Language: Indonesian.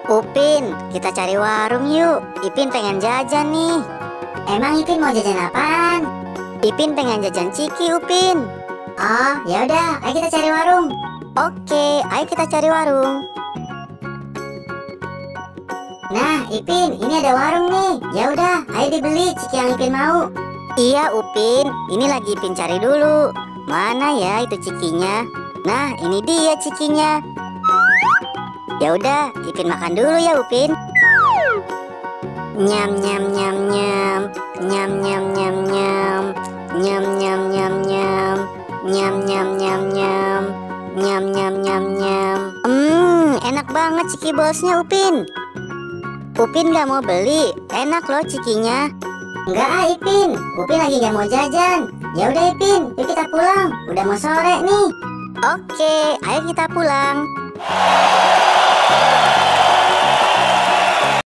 Upin, kita cari warung yuk. Ipin pengen jajan nih. Emang Ipin mau jajan apaan? Ipin pengen jajan ciki, Upin. Oh, ya udah, ayo kita cari warung. Oke, ayo kita cari warung. Nah, Ipin, ini ada warung nih. Ya udah, ayo dibeli ciki yang Ipin mau. Iya, Upin. Ini lagi Ipin cari dulu. Mana ya itu cikinya? Nah, ini dia cikinya. Ya udah, Ipin makan dulu ya, Upin. Nyam nyam nyam nyam. Nyam nyam nyam nyam. Nyam nyam nyam nyam. Nyam nyam nyam nyam. Nyam nyam nyam nyam. Enak banget ciki bosnya, Upin. Upin gak mau beli, enak loh cikinya. Enggak ah Ipin, Upin lagi gak mau jajan. Ya udah Ipin, yuk kita pulang. Udah mau sore nih. Oke, ayo kita pulang.